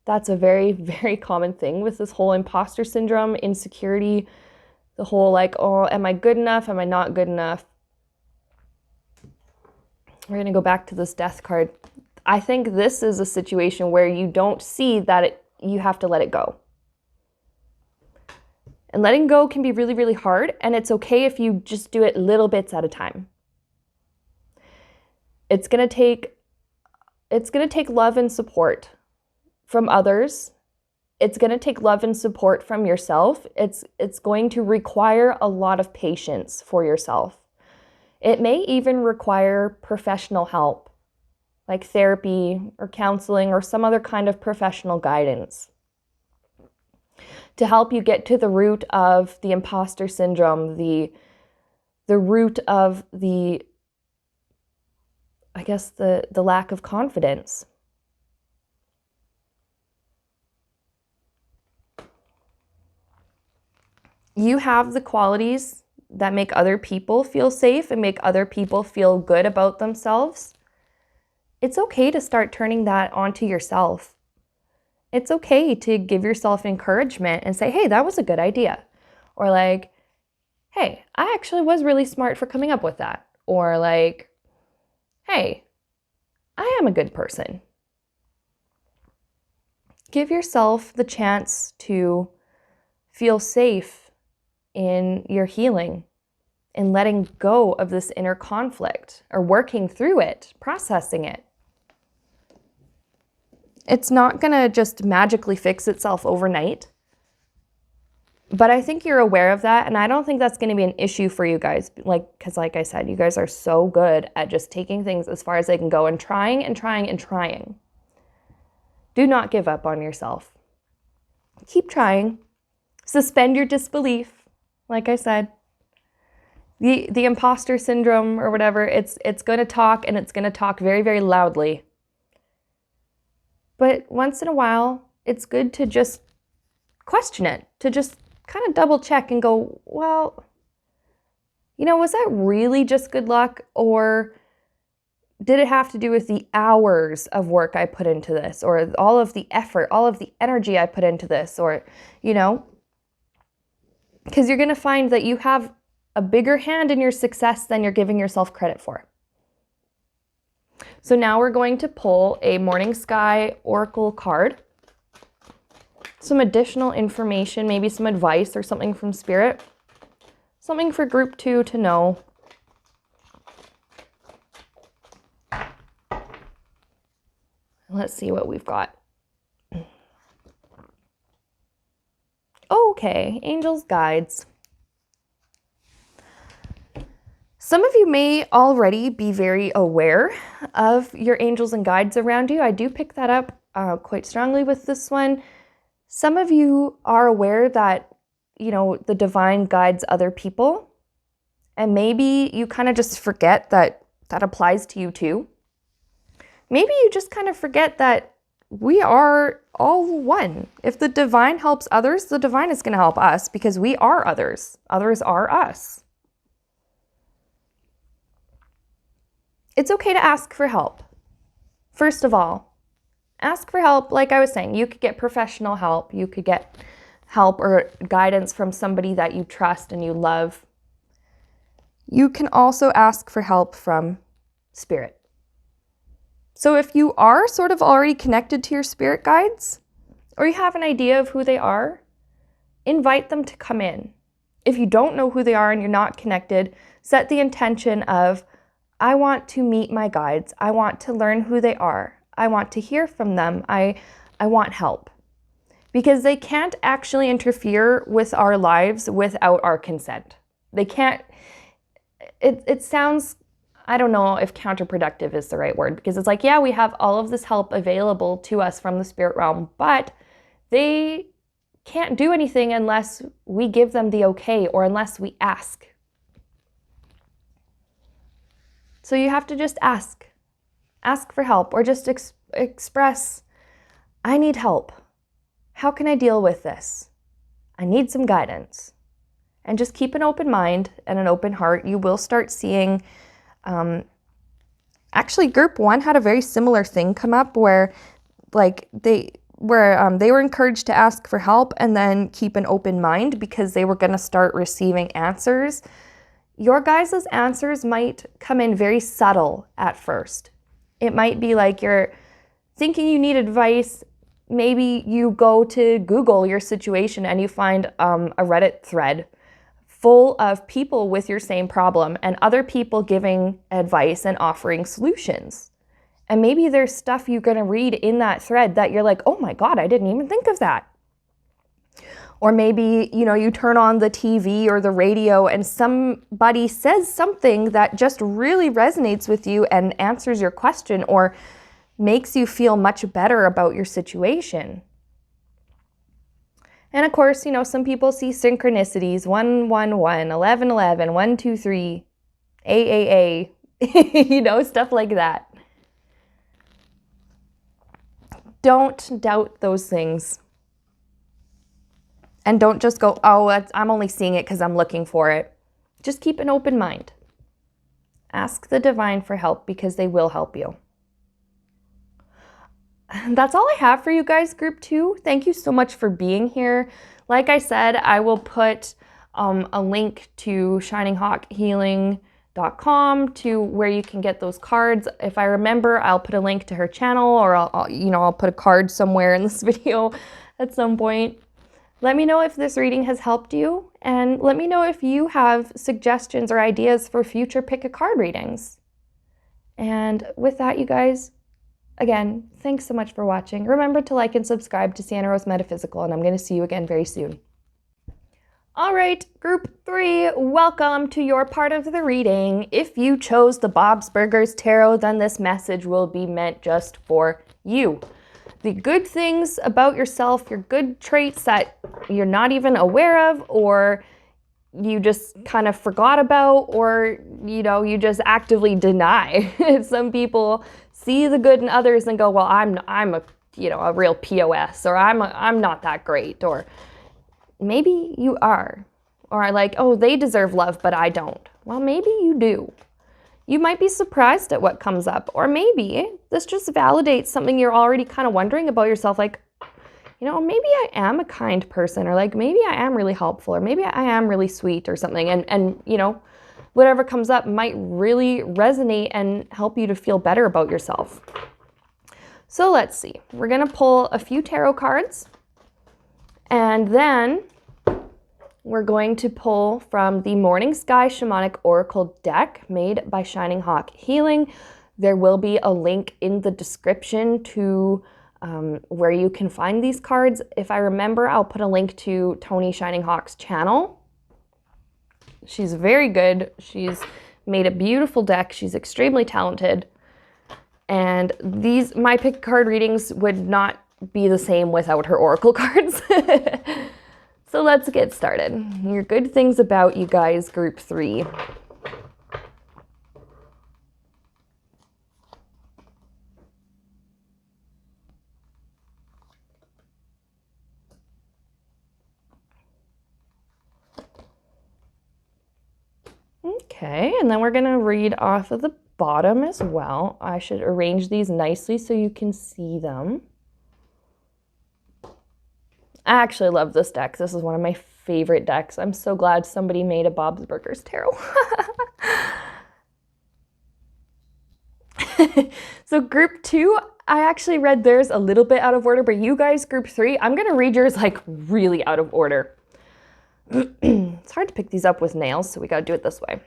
That's a very, very common thing with this whole imposter syndrome, insecurity, the whole like, oh, am I good enough? Am I not good enough? We're going to go back to this death card. I think this is a situation where you don't see that you have to let it go. And letting go can be really, really hard, and it's okay if you just do it little bits at a time. It's going to take love and support from others. It's going to take love and support from yourself. It's going to require a lot of patience for yourself. It may even require professional help, like therapy or counseling or some other kind of professional guidance to help you get to the root of the imposter syndrome, the root of the lack of confidence. You have the qualities that make other people feel safe and make other people feel good about themselves. It's okay to start turning that onto yourself. It's okay to give yourself encouragement and say, hey, that was a good idea. Or like, hey, I actually was really smart for coming up with that. Or like, hey, I am a good person. Give yourself the chance to feel safe in your healing and letting go of this inner conflict or working through it, processing it. It's not going to just magically fix itself overnight. But I think you're aware of that, and I don't think that's going to be an issue for you guys. Because like I said, you guys are so good at just taking things as far as they can go and trying and trying and trying. Do not give up on yourself. Keep trying. Suspend your disbelief. Like I said, the imposter syndrome or whatever, it's going to talk, and it's going to talk very, very loudly. But once in a while, it's good to just question it, to just kind of double check and go, well, was that really just good luck? Or did it have to do with the hours of work I put into this, or all of the effort, all of the energy I put into this, or, because you're going to find that you have a bigger hand in your success than you're giving yourself credit for. So now we're going to pull a Morning Sky Oracle card. Some additional information, maybe some advice or something from Spirit. Something for group 2 to know. Let's see what we've got. Okay, angels, guides. Some of you may already be very aware of your angels and guides around you. I do pick that up quite strongly with this one. Some of you are aware that, the divine guides other people. And maybe you kind of just forget that that applies to you too. Maybe you just kind of forget that we are all one. If the divine helps others, the divine is going to help us because we are others. Others are us. It's okay to ask for help. First of all, ask for help. Like I was saying, you could get professional help. You could get help or guidance from somebody that you trust and you love. You can also ask for help from Spirit. So if you are sort of already connected to your spirit guides, or you have an idea of who they are, invite them to come in. If you don't know who they are and you're not connected, set the intention of, I want to meet my guides. I want to learn who they are. I want to hear from them. I I want help. Because they can't actually interfere with our lives without our consent. They can't, it sounds, I don't know if counterproductive is the right word, because it's like, yeah, we have all of this help available to us from the spirit realm, but they can't do anything unless we give them the okay or unless we ask. So you have to just ask for help, or just express, I need help. How can I deal with this? I need some guidance. And just keep an open mind and an open heart. You will start seeing, actually group 1 had a very similar thing come up where they were encouraged to ask for help and then keep an open mind because they were going to start receiving answers. Your guys' answers might come in very subtle at first. It might be like you're thinking you need advice. Maybe you go to Google your situation and you find a Reddit thread full of people with your same problem and other people giving advice and offering solutions. And maybe there's stuff you're going to read in that thread that you're like, oh my God, I didn't even think of that. Or maybe, you turn on the TV or the radio and somebody says something that just really resonates with you and answers your question or makes you feel much better about your situation. And of course, some people see synchronicities, 111, 1111, 123, AAA, stuff like that. Don't doubt those things. And don't just go, oh, I'm only seeing it because I'm looking for it. Just keep an open mind. Ask the divine for help because they will help you. That's all I have for you guys, group 2. Thank you so much for being here. Like I said, I will put a link to shininghawkhealing.com to where you can get those cards. If I remember, I'll put a link to her channel, or I'll put a card somewhere in this video at some point. Let me know if this reading has helped you, and let me know if you have suggestions or ideas for future pick a card readings. And with that, you guys, again, thanks so much for watching. Remember to like and subscribe to Sienna Rose Metaphysical, and I'm going to see you again very soon. All right, group 3, welcome to your part of the reading. If you chose the Bob's Burgers Tarot, then this message will be meant just for you. The good things about yourself, your good traits that you're not even aware of, or you just kind of forgot about, or, you just actively deny. Some people see the good in others and go, well, I'm a real POS, or I'm not that great, or maybe you are, or like, oh, they deserve love, but I don't. Well, maybe you do. You might be surprised at what comes up, or maybe this just validates something you're already kind of wondering about yourself, like, maybe I am a kind person, or like, maybe I am really helpful, or maybe I am really sweet or something, and whatever comes up might really resonate and help you to feel better about yourself. So let's see. We're going to pull a few tarot cards, and then we're going to pull from the Morning Sky Shamanic Oracle deck made by Shining Hawk Healing. There will be a link in the description to where you can find these cards. If I remember, I'll put a link to Tony Shining Hawk's channel. She's very good. She's made a beautiful deck. She's extremely talented. And my pick card readings would not be the same without her oracle cards. So let's get started. Your good things about you guys, group 3. Okay, and then we're going to read off of the bottom as well. I should arrange these nicely so you can see them. I actually love this deck. This is one of my favorite decks. I'm so glad somebody made a Bob's Burgers Tarot. So group 2, I actually read theirs a little bit out of order, but you guys, group 3, I'm going to read yours like really out of order. It's hard to pick these up with nails, so we got to do it this way.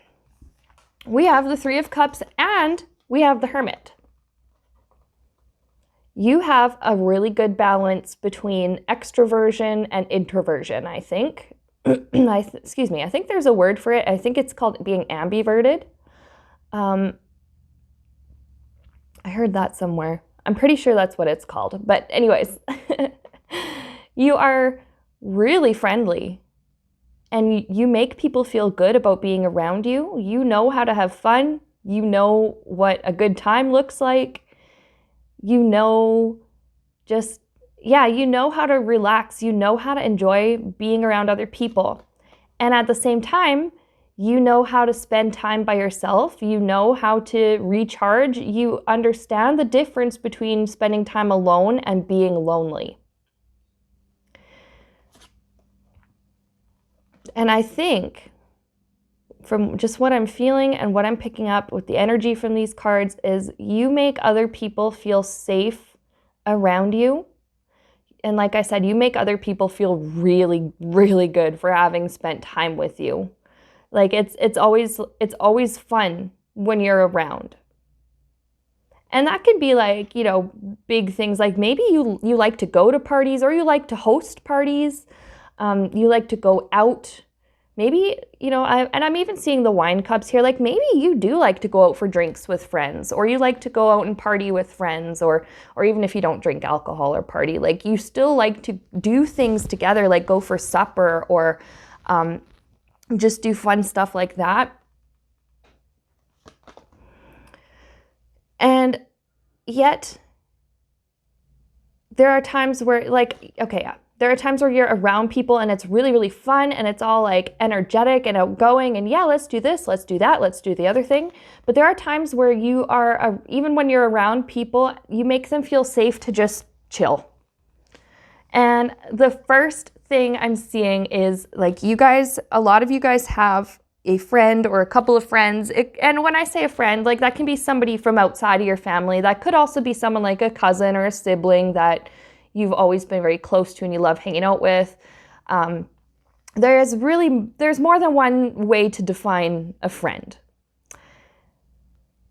We have the 3 of Cups and we have the Hermit. You have a really good balance between extroversion and introversion, I think. Excuse me, I think there's a word for it. I think it's called being ambiverted. I heard that somewhere. I'm pretty sure that's what it's called. But anyways, you are really friendly and you make people feel good about being around you. You know how to have fun. You know what a good time looks like. You know you know how to relax. You know how to enjoy being around other people. And at the same time, you know how to spend time by yourself. You know how to recharge. You understand the difference between spending time alone and being lonely. And I think from just what I'm feeling and what I'm picking up with the energy from these cards is you make other people feel safe around you. And like I said, you make other people feel really, really good for having spent time with you. Like it's always fun when you're around. And that could be like, big things like maybe you like to go to parties or you like to host parties. You like to go out. Maybe, I'm even seeing the wine cups here. Like maybe you do like to go out for drinks with friends, or you like to go out and party with friends, or even if you don't drink alcohol or party, like you still like to do things together, like go for supper or just do fun stuff like that. And yet there are times where there are times where you're around people and it's really, really fun and it's all like energetic and outgoing and let's do this, let's do that, let's do the other thing. But there are times where you are, even when you're around people, you make them feel safe to just chill. And the first thing I'm seeing is like a lot of you guys have a friend or a couple of friends. And when I say a friend, like that can be somebody from outside of your family. That could also be someone like a cousin or a sibling that you've always been very close to and you love hanging out with. There's more than one way to define a friend.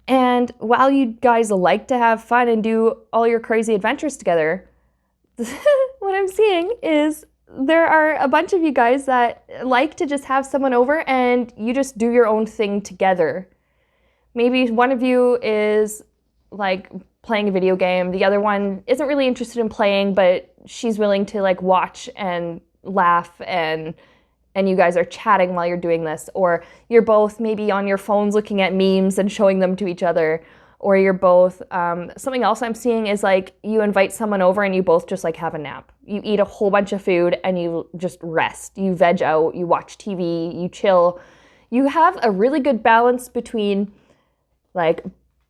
And while you guys like to have fun and do all your crazy adventures together, what I'm seeing is there are a bunch of you guys that like to just have someone over and you just do your own thing together. Maybe one of you is like playing a video game. The other one isn't really interested in playing, but she's willing to like watch and laugh and you guys are chatting while you're doing this. Or you're both maybe on your phones looking at memes and showing them to each other. Or you're both, something else I'm seeing is like you invite someone over and you both just like have a nap. You eat a whole bunch of food and you just rest. You veg out, you watch TV, you chill. You have a really good balance between like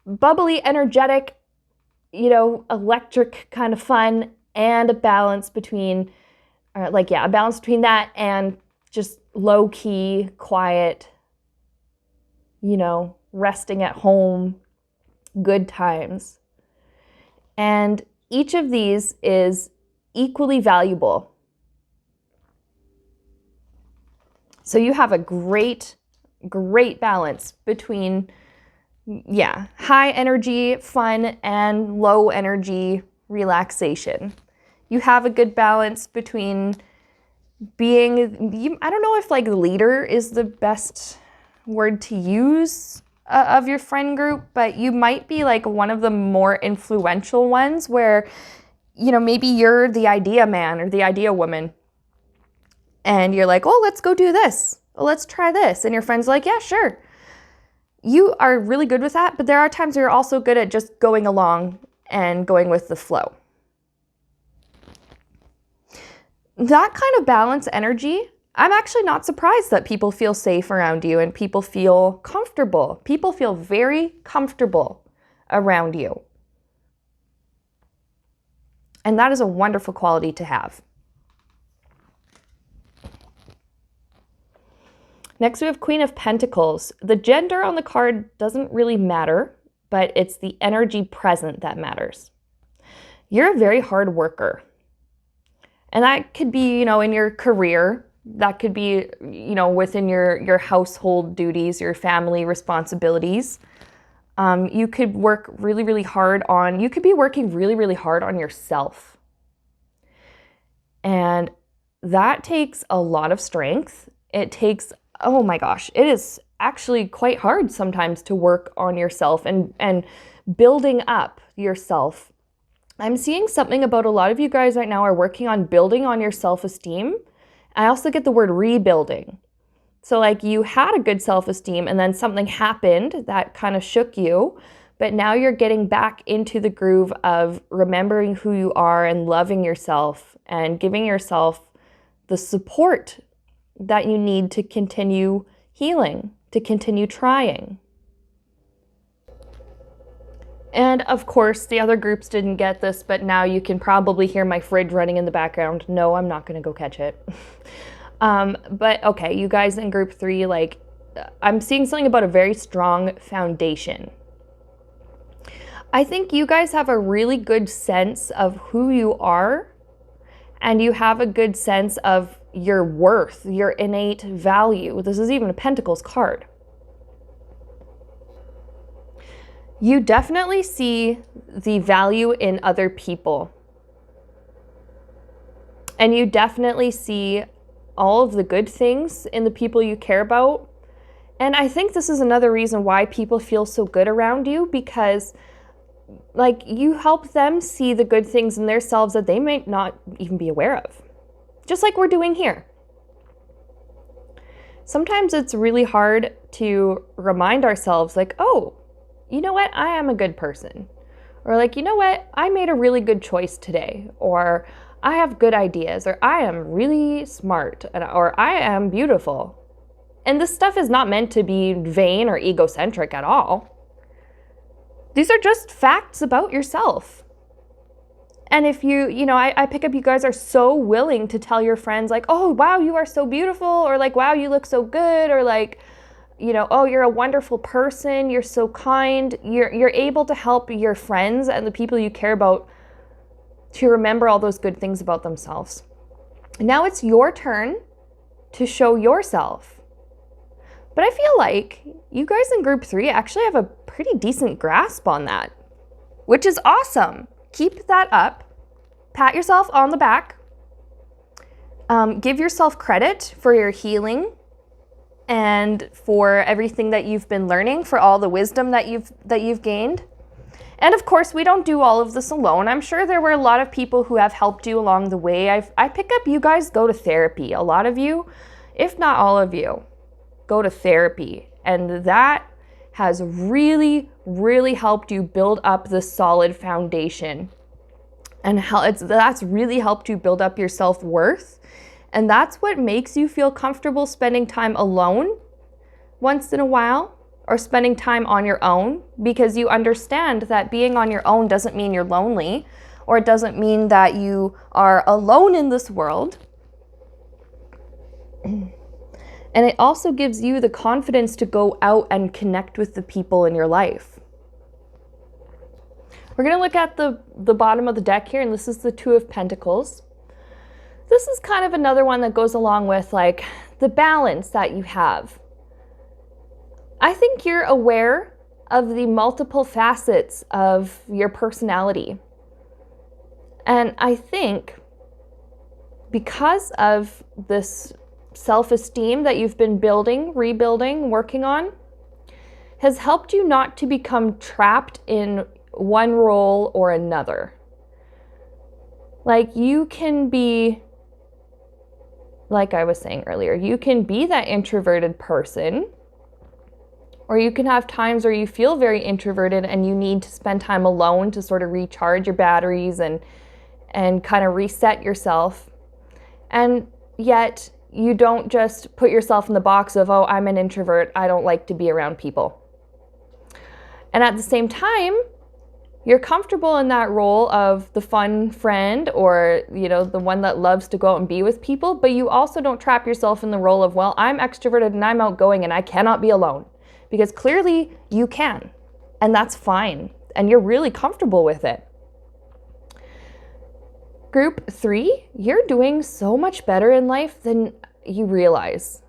bubbly, energetic, electric kind of fun and a balance between, a balance between that and just low key, quiet, resting at home, good times. And each of these is equally valuable. So you have a great, great balance between high energy fun and low energy relaxation. You have a good balance between being, I don't know if like leader is the best word to use of your friend group, but you might be like one of the more influential ones where, maybe you're the idea man or the idea woman. And you're like, oh, let's go do this. Oh, let's try this. And your friend's like, yeah, sure. You are really good with that, but there are times where you're also good at just going along and going with the flow. That kind of balance energy, I'm actually not surprised that people feel safe around you and people feel comfortable. People feel very comfortable around you. And that is a wonderful quality to have. Next, we have Queen of Pentacles. The gender on the card doesn't really matter, but it's the energy present that matters. You're a very hard worker. And that could be, in your career. That could be, within your household duties, your family responsibilities. You could work really, really hard on, you could be working really, really hard on yourself. And that takes a lot of strength. It takes, oh my gosh, it is actually quite hard sometimes to work on yourself and building up yourself. I'm seeing something about a lot of you guys right now are working on building on your self-esteem. I also get the word rebuilding. So like you had a good self-esteem and then something happened that kind of shook you, but now you're getting back into the groove of remembering who you are and loving yourself and giving yourself the support that you need to continue healing, to continue trying. And of course, the other groups didn't get this, but now you can probably hear my fridge running in the background. No, I'm not going to go catch it. But okay, you guys in group 3, like, I'm seeing something about a very strong foundation. I think you guys have a really good sense of who you are, and you have a good sense of your worth, your innate value. This is even a Pentacles card. You definitely see the value in other people. And you definitely see all of the good things in the people you care about. And I think this is another reason why people feel so good around you, because like you help them see the good things in themselves that they might not even be aware of. Just like we're doing here. Sometimes it's really hard to remind ourselves like, oh, you know what? I am a good person. Or like, you know what? I made a really good choice today. Or I have good ideas, or I am really smart, or I am beautiful. And this stuff is not meant to be vain or egocentric at all. These are just facts about yourself. And if I pick up you guys are so willing to tell your friends like, oh, wow, you are so beautiful, or like, wow, you look so good, or like, oh, you're a wonderful person, you're so kind. You're able to help your friends and the people you care about to remember all those good things about themselves. Now it's your turn to show yourself. But I feel like you guys in group 3 actually have a pretty decent grasp on that, which is awesome. Keep that up. Pat yourself on the back. Give yourself credit for your healing and for everything that you've been learning, for all the wisdom that you've gained. And of course, we don't do all of this alone. I'm sure there were a lot of people who have helped you along the way. I pick up you guys go to therapy. A lot of you, if not all of you, go to therapy. And that has really, really helped you build up this solid foundation. And that's really helped you build up your self-worth. And that's what makes you feel comfortable spending time alone once in a while, or spending time on your own, because you understand that being on your own doesn't mean you're lonely, or it doesn't mean that you are alone in this world. And it also gives you the confidence to go out and connect with the people in your life. We're going to look at the bottom of the deck here, and this is the 2 of Pentacles. This is kind of another one that goes along with like the balance that you have. I think you're aware of the multiple facets of your personality. And I think because of this self-esteem that you've been building, rebuilding, working on, has helped you not to become trapped in one role or another. Like you can be, like I was saying earlier, you can be that introverted person, or you can have times where you feel very introverted and you need to spend time alone to sort of recharge your batteries and kind of reset yourself. And yet you don't just put yourself in the box of, oh, I'm an introvert, I don't like to be around people. And at the same time, you're comfortable in that role of the fun friend, or, the one that loves to go out and be with people, but you also don't trap yourself in the role of, well, I'm extroverted and I'm outgoing and I cannot be alone. Because clearly you can, and that's fine, and you're really comfortable with it. Group 3, you're doing so much better in life than you realize.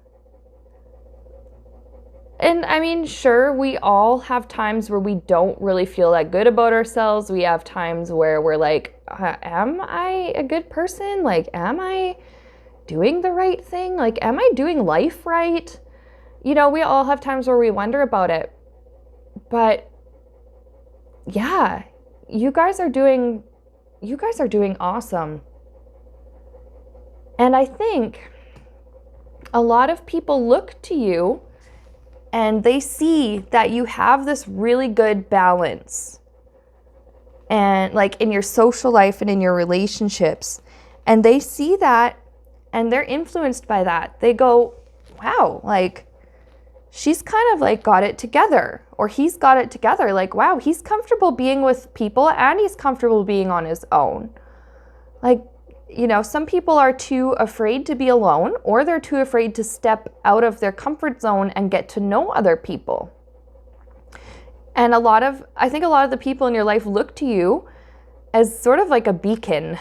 And I mean, sure, we all have times where we don't really feel that good about ourselves. We have times where we're like, am I a good person? Like, am I doing the right thing? Like, am I doing life right? You know, we all have times where we wonder about it. But yeah, you guys are doing awesome. And I think a lot of people look to you and they see that you have this really good balance, and like in your social life and in your relationships, and they see that and they're influenced by that. They go, wow, like she's kind of like got it together, or he's got it together. Like, wow, he's comfortable being with people and he's comfortable being on his own. Like, you know, some people are too afraid to be alone, or they're too afraid to step out of their comfort zone and get to know other people. And I think a lot of the people in your life look to you as sort of like a beacon.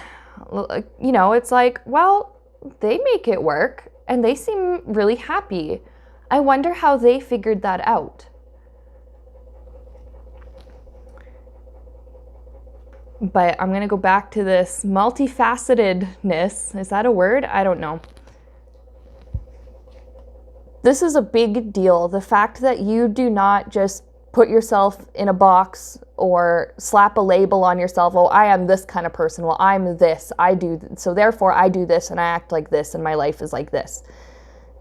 You know, it's like, well, they make it work and they seem really happy. I wonder how they figured that out. But I'm going to go back to this multifacetedness. Is that a word? I don't know. This is a big deal. The fact that you do not just put yourself in a box or slap a label on yourself. Oh, I am this kind of person. Well, I'm this. So therefore I do this and I act like this and my life is like this.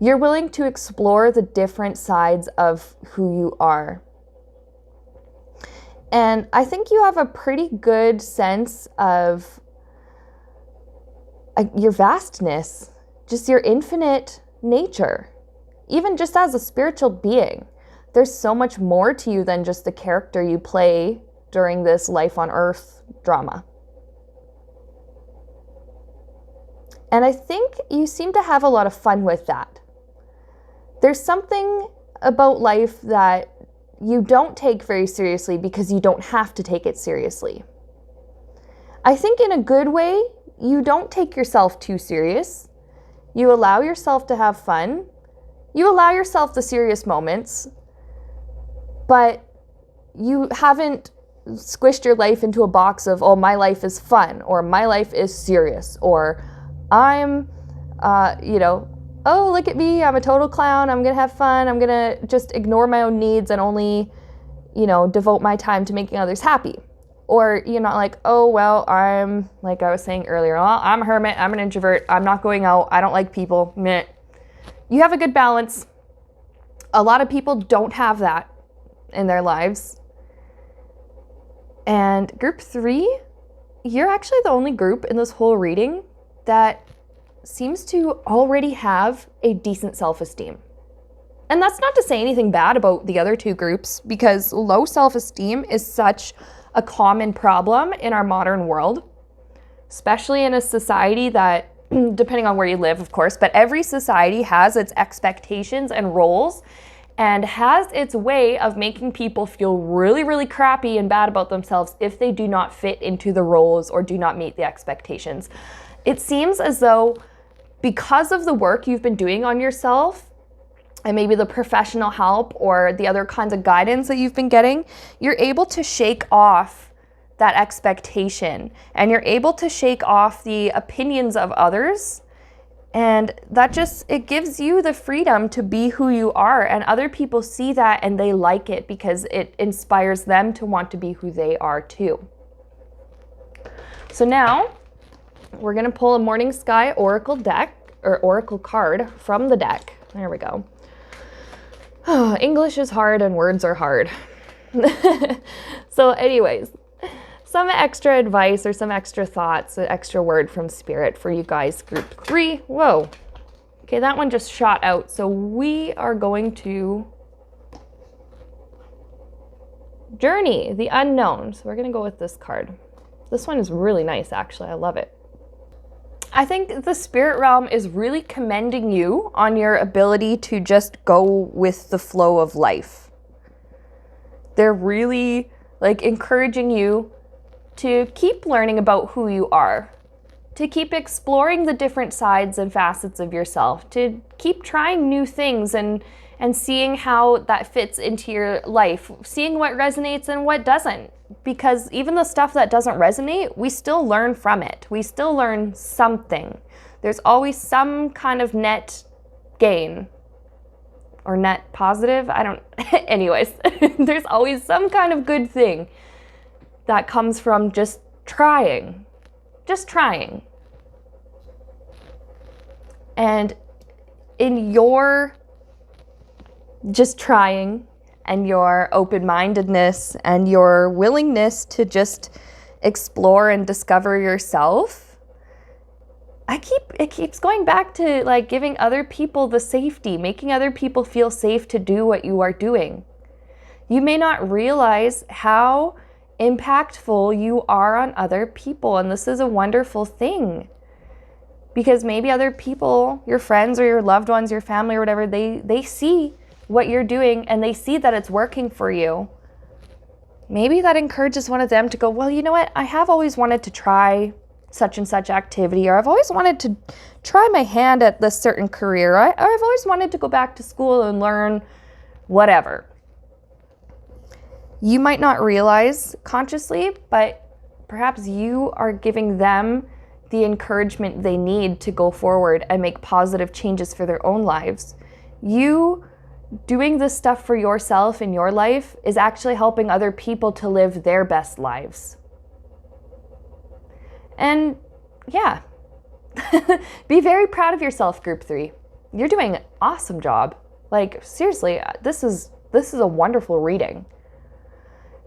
You're willing to explore the different sides of who you are. And I think you have a pretty good sense of your vastness, just your infinite nature. Even just as a spiritual being, there's so much more to you than just the character you play during this life on earth drama. And I think you seem to have a lot of fun with that. There's something about life that you don't take very seriously because you don't have to take it seriously. I think in a good way, you don't take yourself too serious. You allow yourself to have fun. You allow yourself the serious moments, but you haven't squished your life into a box of, oh, my life is fun, or my life is serious, or I'm, oh, look at me, I'm a total clown, I'm going to have fun, I'm going to just ignore my own needs and only, devote my time to making others happy. Or you're not like, oh, well, I'm, like I was saying earlier, well, I'm a hermit, I'm an introvert, I'm not going out, I don't like people, meh. You have a good balance. A lot of people don't have that in their lives. And group 3, you're actually the only group in this whole reading that seems to already have a decent self-esteem. And that's not to say anything bad about the other 2 groups, because low self-esteem is such a common problem in our modern world, especially in a society that, depending on where you live, of course, but every society has its expectations and roles and has its way of making people feel really, really crappy and bad about themselves if they do not fit into the roles or do not meet the expectations. It seems as though because of the work you've been doing on yourself and maybe the professional help or the other kinds of guidance that you've been getting, you're able to shake off that expectation and you're able to shake off the opinions of others. And that it gives you the freedom to be who you are, and other people see that and they like it because it inspires them to want to be who they are too. So now we're going to pull a Morning Sky Oracle deck, or Oracle card from the deck. There we go. Oh, English is hard and words are hard. So anyways, some extra advice or some extra thoughts, an extra word from Spirit for you guys, group 3. Whoa. Okay, that one just shot out. So we are going to Journey, the Unknown. So we're going to go with this card. This one is really nice, actually. I love it. I think the spirit realm is really commending you on your ability to just go with the flow of life. They're really encouraging you to keep learning about who you are, to keep exploring the different sides and facets of yourself, to keep trying new things and and seeing how that fits into your life, seeing what resonates and what doesn't. Because even the stuff that doesn't resonate, we still learn from it. We still learn something. There's always some kind of net gain or net positive. I don't, anyways, there's always some kind of good thing that comes from just trying. And in your just trying and your open-mindedness and your willingness to just explore and discover yourself, it keeps going back to like giving other people the safety, making other people feel safe to do what you are doing. You may not realize how impactful you are on other people, and this is a wonderful thing. Because maybe other people, your friends or your loved ones, your family or whatever, they see what you're doing and they see that it's working for you. Maybe that encourages one of them to go, well, you know what? I have always wanted to try such and such activity, or I've always wanted to try my hand at this certain career, or I've always wanted to go back to school and learn whatever. You might not realize consciously, but perhaps you are giving them the encouragement they need to go forward and make positive changes for their own lives. You doing this stuff for yourself in your life is actually helping other people to live their best lives. And yeah, be very proud of yourself, Group 3. You're doing an awesome job. Like, seriously, this is a wonderful reading.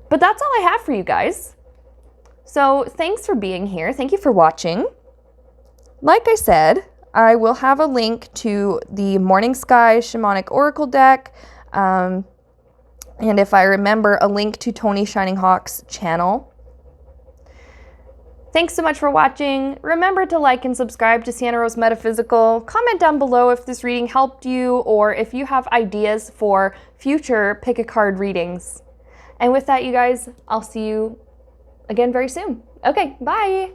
But that's all I have for you guys. So thanks for being here. Thank you for watching. Like I said, I will have a link to the Morning Sky Shamanic Oracle deck. And if I remember, a link to Tony Shining Hawk's channel. Thanks so much for watching. Remember to like and subscribe to Sienna Rose Metaphysical. Comment down below if this reading helped you or if you have ideas for future pick a card readings. And with that, you guys, I'll see you again very soon. Okay, bye.